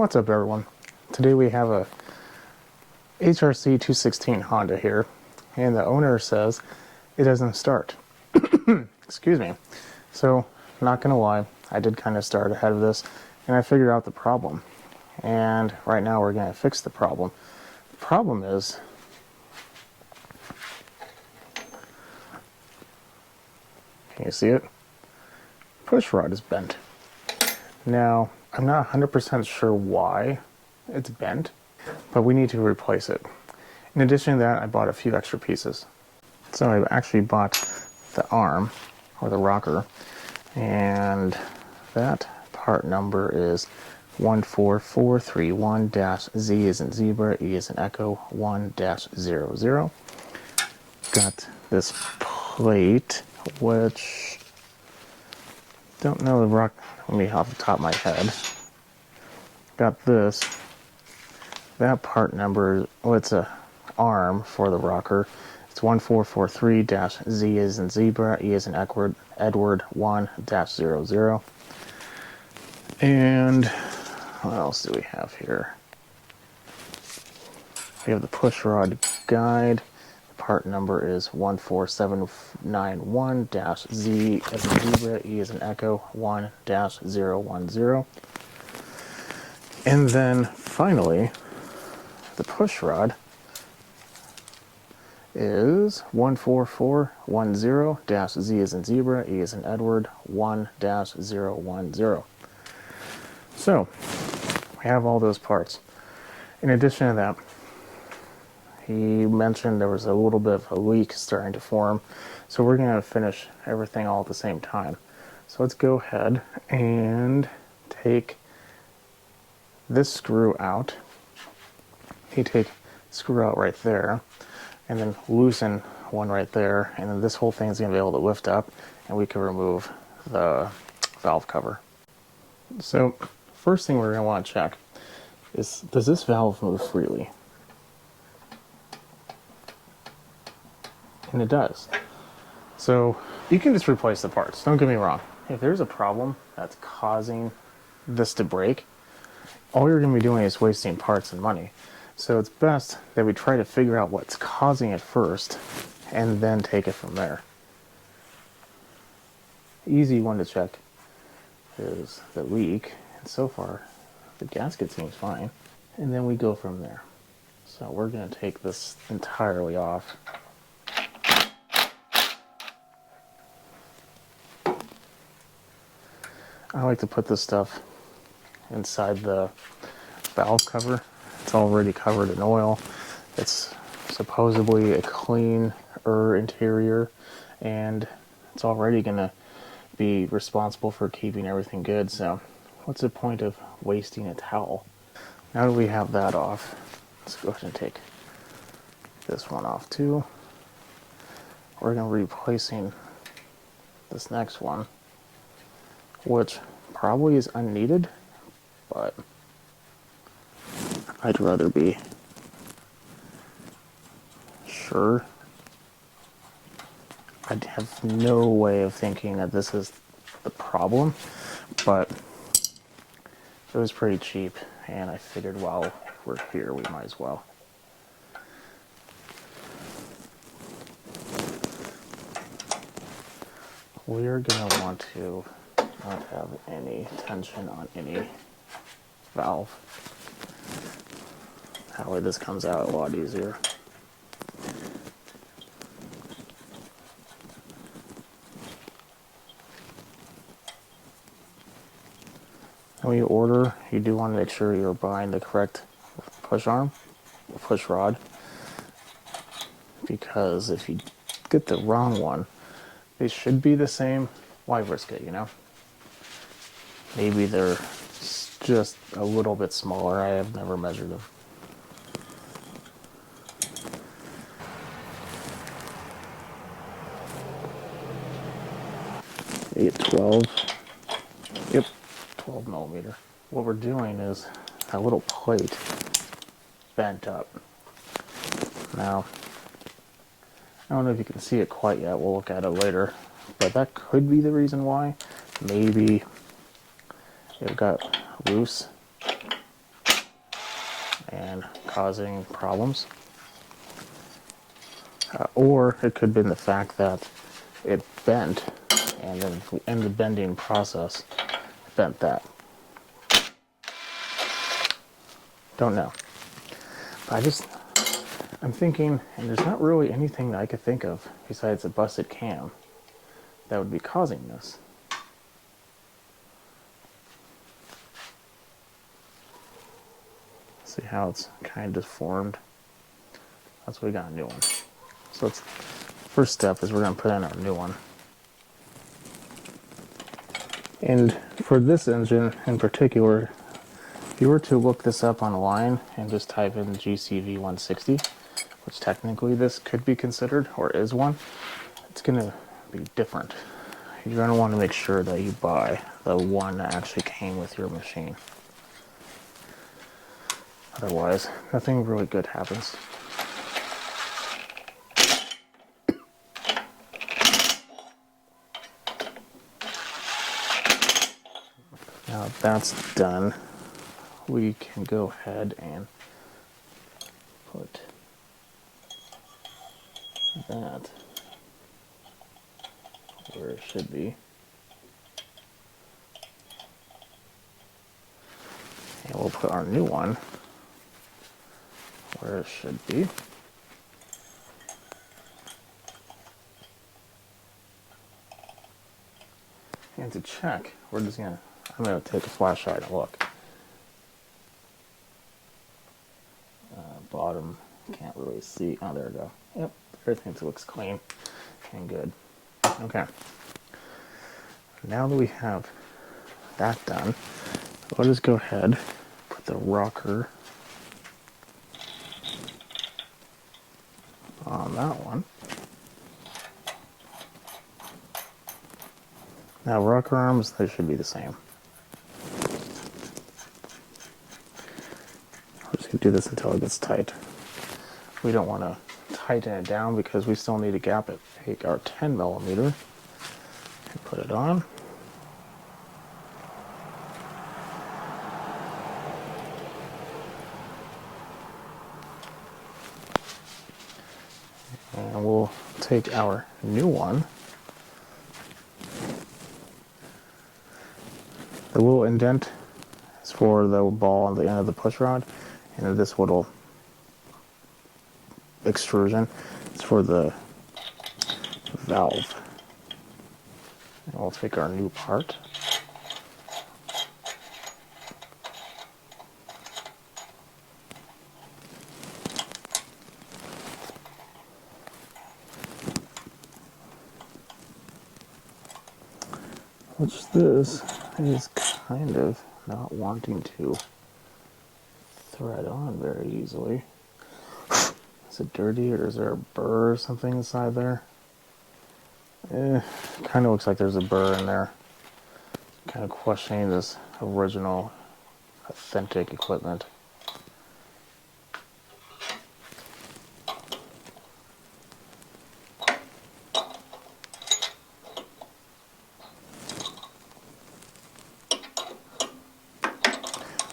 What's up, everyone? Today we have a HRC 216 Honda here, and the owner says it doesn't start. Excuse me. So, not gonna lie, I did kind of start ahead of this, and I figured out the problem. And right now we're gonna fix the problem. The problem is, can you see it? Push rod is bent. Now, I'm not 100% sure why it's bent, but we need to replace it. In addition to that, I bought a few extra pieces. So I actually bought the arm, or the rocker, and that part number is 14431-Z as in zebra, E as in echo, 1-00. Got this plate, which, don't know the rock, let me off the top of my head. Got this. That part number, well, it's a arm for the rocker. It's 1443-Z as in zebra, E as in Edward, 1-00. And what else do we have here? We have the push rod guide. The part number is 14791-Z as in zebra, E as in echo, 1-010. And then finally, the push rod is 14410-Z as in zebra, E as in Edward, 1-010. So, we have all those parts. In addition to that, he mentioned there was a little bit of a leak starting to form, so we're going to finish everything all at the same time. So let's go ahead and take this screw out. You take the screw out right there, and then loosen one right there, and then this whole thing is going to be able to lift up, and we can remove the valve cover. So, first thing we're going to want to check is, does this valve move freely? And it does. So, you can just replace the parts, don't get me wrong. If there's a problem that's causing this to break, all you're going to be doing is wasting parts and money. So it's best that we try to figure out what's causing it first, and then take it from there. Easy one to check is the leak, and so far the gasket seems fine. And then we go from there. So we're going to take this entirely off. I like to put this stuff inside the valve cover. It's already covered in oil. It's supposedly a cleaner interior, and it's already gonna be responsible for keeping everything good, so what's the point of wasting a towel? Now that we have that off, let's go ahead and take this one off too. We're gonna be replacing this next one, which probably is unneeded, but I'd rather be sure. I have no way of thinking that this is the problem, but it was pretty cheap, and I figured while we're here, we might as well. We're going to want to not have any tension on any valve. That way this comes out a lot easier. When you order, you do want to make sure you're buying the correct push arm, or push rod, because if you get the wrong one, they should be the same. Why risk it, you know? Maybe they're just a little bit smaller. I have never measured them. Maybe 12. Yep, 12 millimeter. What we're doing is that little plate bent up. Now, I don't know if you can see it quite yet. We'll look at it later. But that could be the reason why. Maybe it got loose causing problems. Or it could have been the fact that it bent, and then in the bending process, it bent that. Don't know. But I'm thinking, and there's not really anything that I could think of besides a busted cam that would be causing this. See how it's kind of deformed? That's what we got, a new one. So first step is we're going to put in our new one. And for this engine in particular, if you were to look this up online and just type in GCV 160, which technically this could be considered or is one, it's going to be different. You're going to want to make sure that you buy the one that actually came with your machine. Otherwise, nothing really good happens. Now that that's done, we can go ahead and put that where it should be. And we'll put our new one where it should be. And to check, I'm gonna take a flashlight and look. Bottom, can't really see. Oh, there we go. Yep, everything looks clean and good. Okay. Now that we have that done, let us go ahead, put the rocker on that one. Now rocker arms, they should be the same. I'm just going to do this until it gets tight. We don't want to tighten it down because we still need to gap it. Take our 10 millimeter and put it on. And we'll take our new one. The little indent is for the ball on the end of the push rod, and this little extrusion is for the valve. And we'll take our new part. Which this is kind of not wanting to thread on very easily. Is it dirty, or is there a burr or something inside there? Kind of looks like there's a burr in there. Kind of questioning this original, authentic equipment.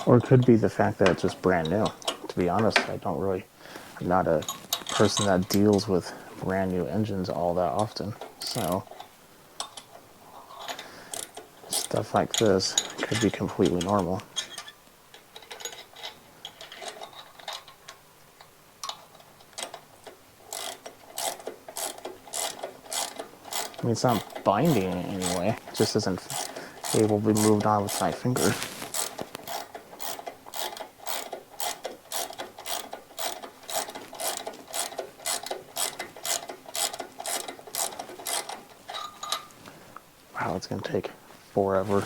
Or it could be the fact that it's just brand new. To be honest, I'm not a person that deals with brand new engines all that often. So, stuff like this could be completely normal. I mean, it's not binding in any way. It just isn't able to be moved on with my finger. Wow, it's going to take forever.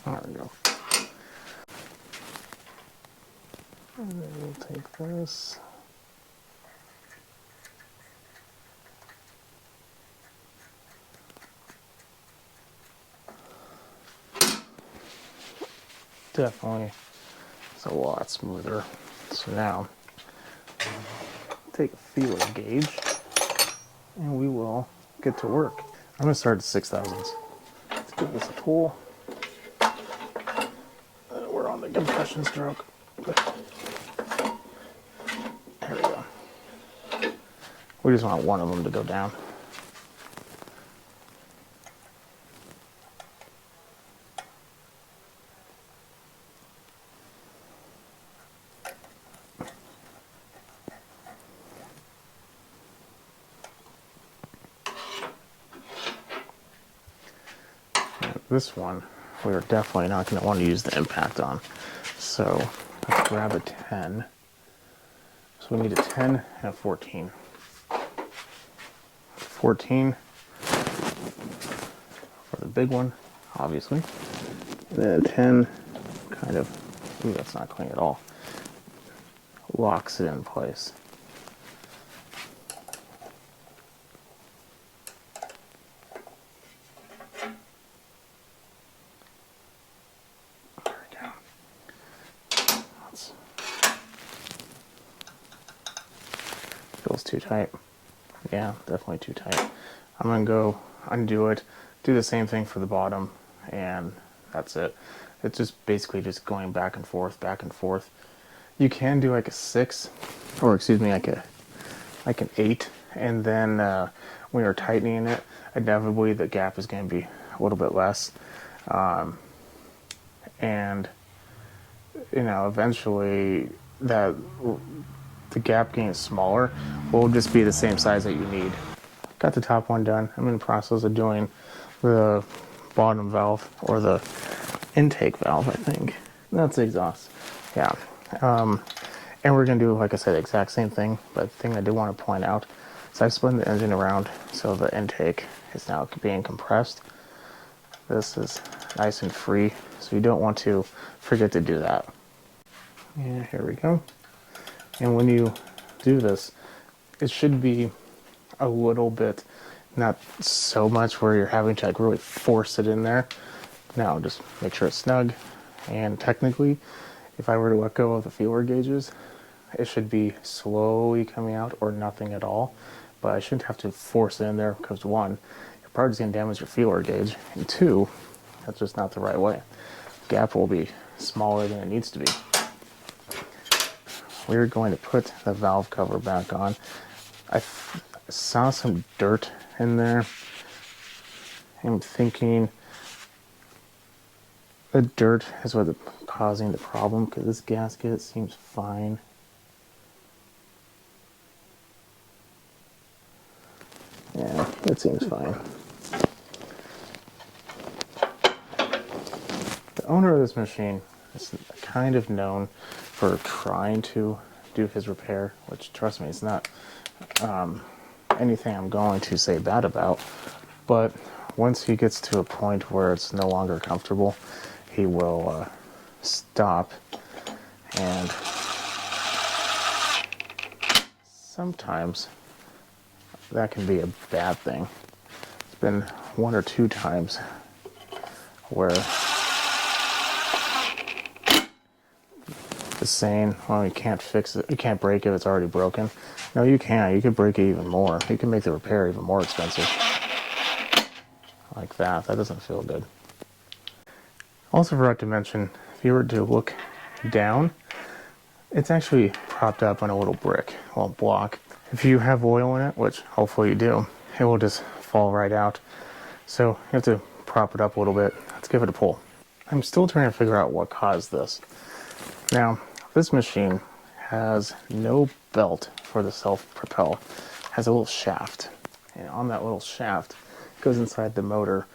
There we go. And then we'll take this. definitely is a lot smoother. So now, take a feeler gauge, and we will get to work. I'm going to start at 6,000ths. Let's give this a pull. We're on the compression stroke. There we go. We just want one of them to go down. This one, we're definitely not going to want to use the impact on. So let's grab a 10. So we need a 10 and a 14. 14 for the big one, obviously. And then a 10 kind of, ooh, that's not clean at all, locks it in place. Feels too tight. Yeah, definitely too tight. I'm gonna go undo it, do the same thing for the bottom, and that's it. It's just basically just going back and forth, back and forth. You can do like a 6, or excuse me, like an 8, and then when you're tightening it, inevitably the gap is going to be a little bit less, and you know, eventually that the gap getting smaller will just be the same size that you need. Got the top one done. I'm in the process of doing the bottom valve, or the intake valve, I think. That's the exhaust. Yeah. And we're going to do, like I said, the exact same thing, but the thing I did want to point out is I spun the engine around so the intake is now being compressed. This is nice and free, so you don't want to forget to do that. And here we go. And when you do this, it should be a little bit, not so much where you're having to like really force it in there. Now just make sure it's snug. And technically, if I were to let go of the feeler gauges, it should be slowly coming out or nothing at all. But I shouldn't have to force it in there because 1, you're probably just going to damage your feeler gauge. And 2, that's just not the right way. The gap will be smaller than it needs to be. We're going to put the valve cover back on. I saw some dirt in there. I'm thinking the dirt is what's causing the problem, because this gasket seems fine. Yeah, it seems fine. The owner of this machine is kind of known for trying to do his repair, which, trust me, it's not anything I'm going to say bad about. But once he gets to a point where it's no longer comfortable, he will stop. And sometimes that can be a bad thing. It's been 1 or 2 times where the saying, well, you can't fix it, you can't break it if it's already broken. No, you can. You can break it even more. You can make the repair even more expensive. Like that. That doesn't feel good. Also forgot to mention, if you were to look down, it's actually propped up on a little brick, well, block. If you have oil in it, which hopefully you do, it will just fall right out. So you have to prop it up a little bit. Let's give it a pull. I'm still trying to figure out what caused this. Now, this machine has no belt for the self-propel. It has a little shaft. And on that little shaft, it goes inside the motor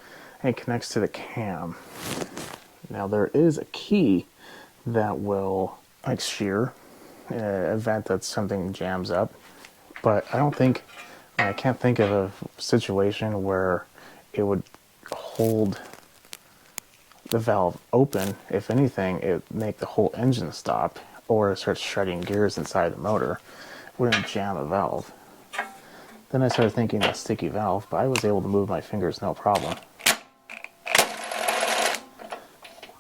and it connects to the cam. Now, there is a key that will like shear in an event that something jams up. But I can't think of a situation where it would hold the valve open. If anything, it would make the whole engine stop, or it starts shredding gears inside the motor. It wouldn't jam a valve. Then I started thinking a sticky valve, but I was able to move my fingers no problem.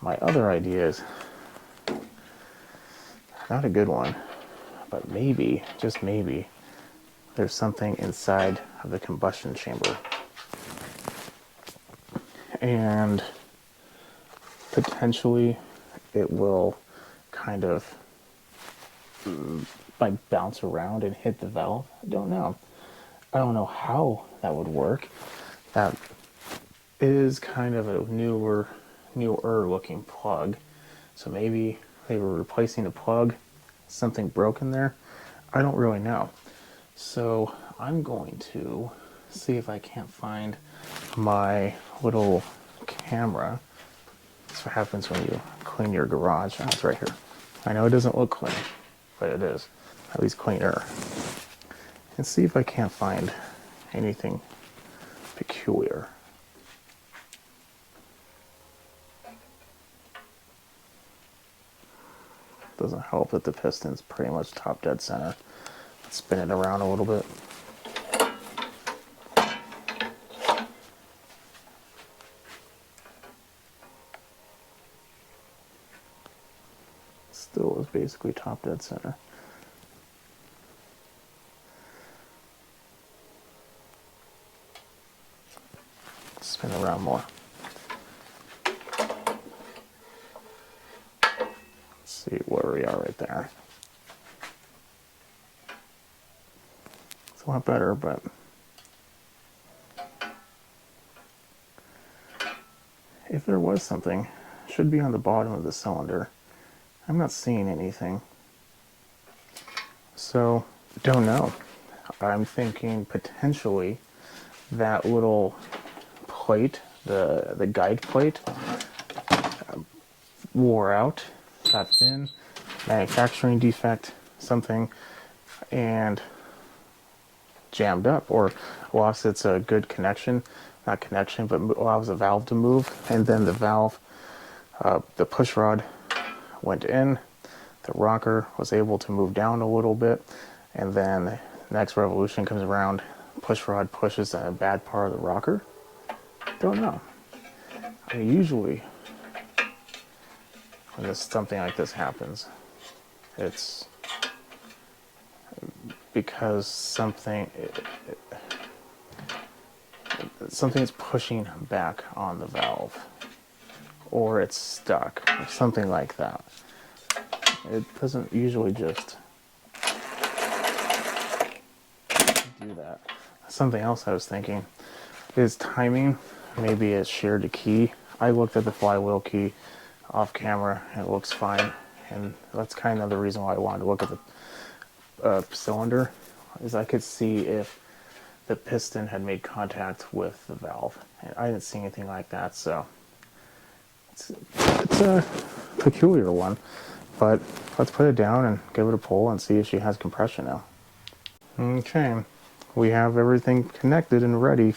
My other idea is Not a good one, but maybe, just maybe, there's something inside of the combustion chamber. And potentially it will kind of like bounce around and hit the valve. I don't know. I don't know how that would work. That is kind of a newer looking plug. So maybe they were replacing a plug, something broken there. I don't really know. So I'm going to see if I can't find my little camera. That's what happens when you clean your garage. Oh, it's right here. I know it doesn't look clean, but it is. At least cleaner. And see if I can't find anything peculiar. Doesn't help that the piston's pretty much top dead center. Let's spin it around a little bit. Still is basically top dead center. Spin around more. Let's see where we are right there. It's a lot better, but if there was something, it should be on the bottom of the cylinder. I'm not seeing anything. So, don't know. I'm thinking potentially that little plate, the guide plate, wore out, got thin, manufacturing defect, something, and jammed up or lost its good connection, not connection, but allows the valve to move, and then the valve, the push rod went in, the rocker was able to move down a little bit, and then the next revolution comes around, push rod pushes a bad part of the rocker. Don't know. I mean, usually when something like this happens, it's because something is pushing back on the valve, or it's stuck, or something like that. It doesn't usually just do that. Something else I was thinking is timing. Maybe it's shared a key. I looked at the flywheel key off camera and it looks fine, and that's kind of the reason why I wanted to look at the cylinder, is I could see if the piston had made contact with the valve, and I didn't see anything like that. So it's a peculiar one, but let's put it down and give it a pull and see if she has compression now. Okay, we have everything connected and ready,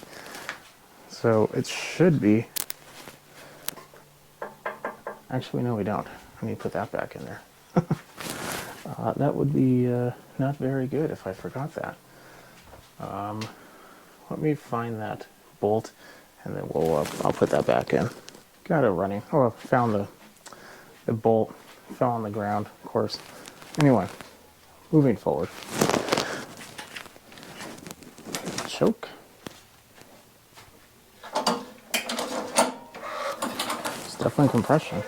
so it should be. Actually, no, we don't. I need to put that back in there. That would be not very good if I forgot that. Let me find that bolt, and then I'll put that back in. Got it running. Oh, I found the bolt. Fell on the ground, of course. Anyway, moving forward. Choke. It's definitely compression.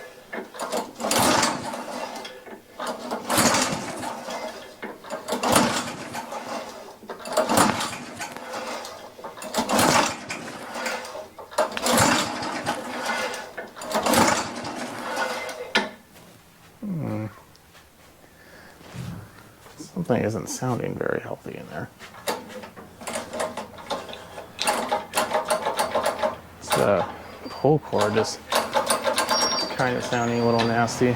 Something isn't sounding very healthy in there. The pull cord is kind of sounding a little nasty.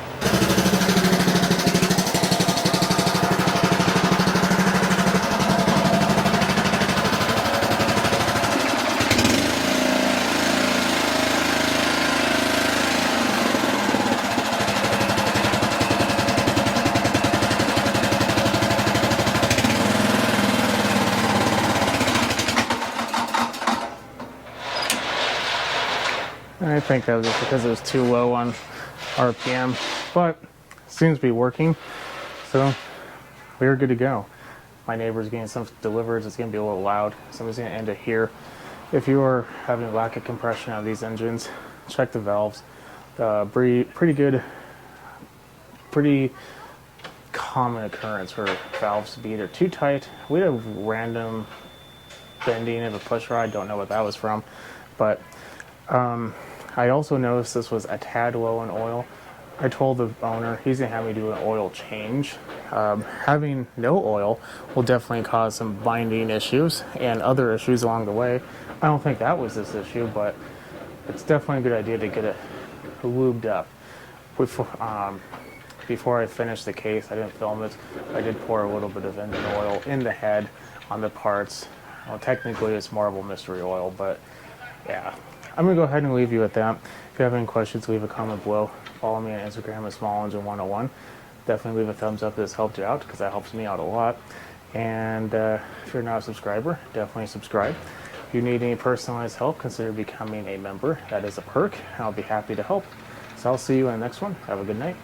I think that was just because it was too low on RPM, but it seems to be working. So we're good to go. My neighbor's getting something delivered. It's going to be a little loud, so I'm just going to end it here. If you are having a lack of compression on these engines, check the valves. Pretty good, pretty common occurrence for valves to be either too tight. We had a random bending of a push rod. Don't know what that was from, but I also noticed this was a tad low in oil. I told the owner he's gonna have me do an oil change. Having no oil will definitely cause some binding issues and other issues along the way. I don't think that was this issue, but it's definitely a good idea to get it lubed up. Before I finished the case, I didn't film it. I did pour a little bit of engine oil in the head on the parts. Well, technically it's marble mystery oil, but yeah. I'm gonna go ahead and leave you at that. If you have any questions, leave a comment below. Follow me on Instagram at SmallEngine101. Definitely leave a thumbs up if this helped you out, because that helps me out a lot. And if you're not a subscriber, definitely subscribe. If you need any personalized help, consider becoming a member. That is a perk, and I'll be happy to help. So I'll see you in the next one. Have a good night.